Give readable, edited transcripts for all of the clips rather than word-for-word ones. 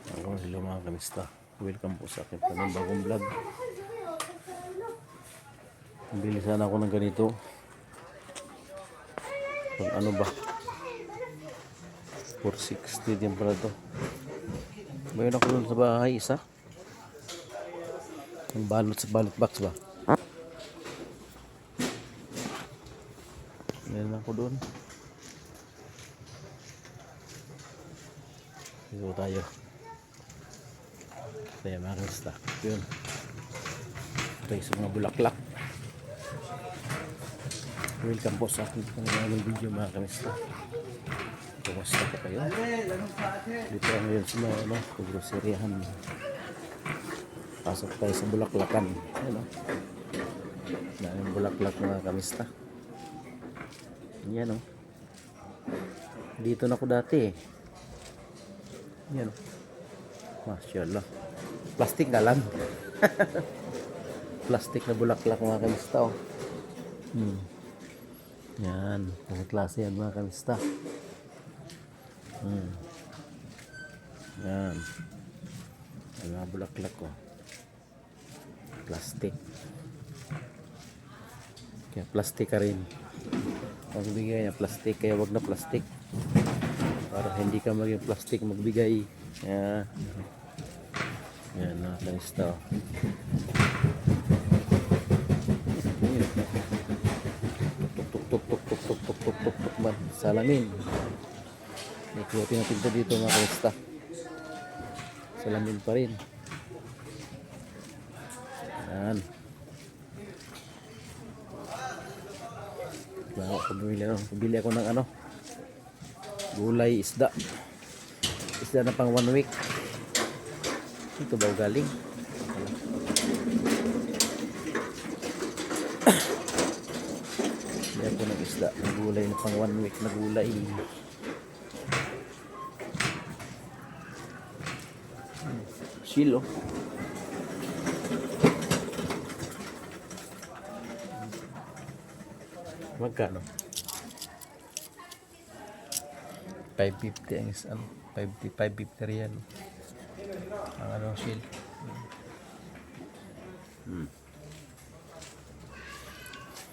Hello mga kamista. Welcome po sa aking panibagong vlog. Bili sana ako ng ganito. Pag ano ba? 460 din pala to. Mayroon ako dun sa bahay isa. Yung balot sa balot box ba? Mayroon ako dun. Dito tayo. Kaya mga kamista. Yun. Tayo sa mga bulaklak. Welcome po sa aking panibagong video mga kamista. Kumusta po kayo? Dito ang ngayon sa mga groceryahan. Pasok tayo sa bulaklakan. Ayan o. Daming bulaklak mga kamista. Yan o. Dito na ako dati eh. Yan o. Masyaallah. Plastic na lang. Plastic na bulaklak mga kamista o. Yan. Ang klase yan mga kamista. Yan. Ang mga bulaklak ko. Plastic. Kaya plastic ka rin. Ang bigay niya plastic. Kaya wag na plastic. Para hindi ka maging plastic magbigay. Yan. Yan mga kamista. Tuk man. Salamin. May kuwati na tinta dito mga kamista. Salamin pa rin. Yan. Pabili ako ng ano, gulay, isda. Isda na pang 1 week. Ito ba galing? Bili ako ng isda, ng gulay na pang 1 week na gulay. Silo. Magkano? 550 ang isang 550 real ang ano shield.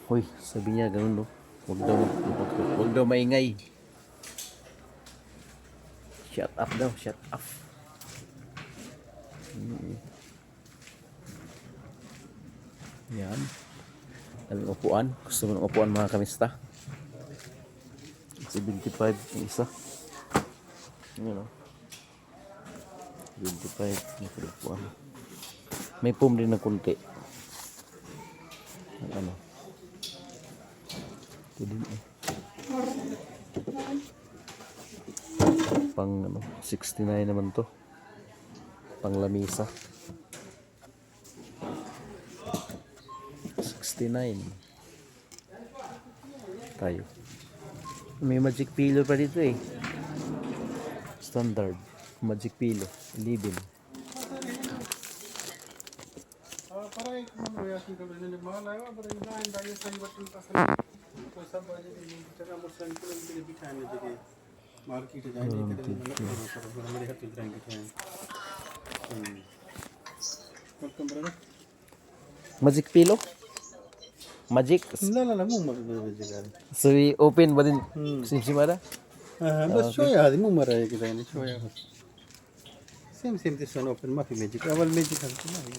Hoy, sabi niya ganun no. Huwag daw maingay. Shut up daw, shut up. Yan. Ang upuan. Gusto mo ng upuan mga kamista? 75 yung isa. Yan o. 75 yung upuan. May foam din na kunti. Ano? Ito din eh. Pang ano, 69 naman to. Pang lamisa. 69 tayo. May magic pillow pa dito eh. Standard magic pillow 11. Magic pillow? Magic? لا مو مرة So we open ba din? Simsimada? بس شوية هذه مو مرة كذا يعني شوية بس سيم this one open ما في ماجيك أول ماجيك هذا ما في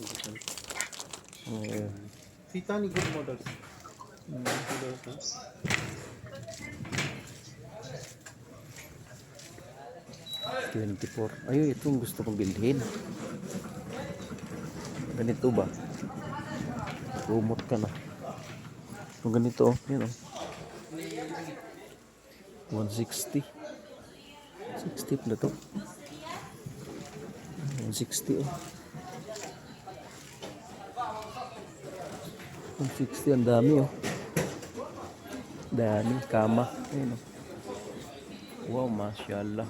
ماجيك في ثاني good models 24. Ayun, itong gusto kong bilhin. Ganito ba? Umot ka na. Itong ganito, oh. Yan, oh. 160. 60 pala to. 160, oh. 160, ang dami, oh. Dami, kama. Ayun, oh. Wow, masyaallah.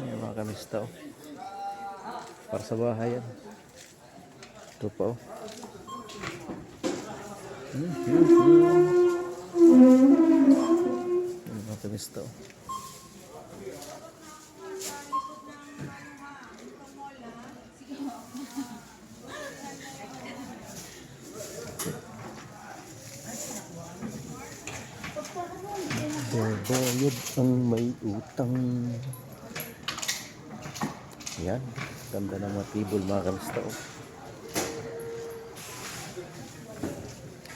Ayan mga kamista, oh. Para sa bahay yan. Ito pa, oh. Ayan mga kamista, oh. Bayad ang may utang. Yan. Ganda ng mga table mga kamista. Oh.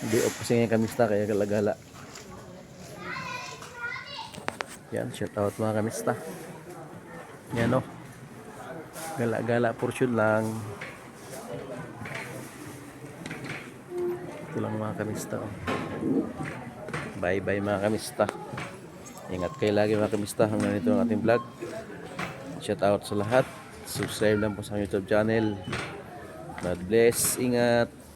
Hindi off kasi ngayon kamista kaya galagala. Yan. Shout out mga kamista. Yan o. Oh. Gala-gala portion lang. Ito lang mga kamista. Oh. Bye bye mga kamista. Ingat kayo lagi mga kamista. Hanggang ito ang ating vlog. Shout out sa lahat. Subscribe lang po sa YouTube channel. God bless. Ingat.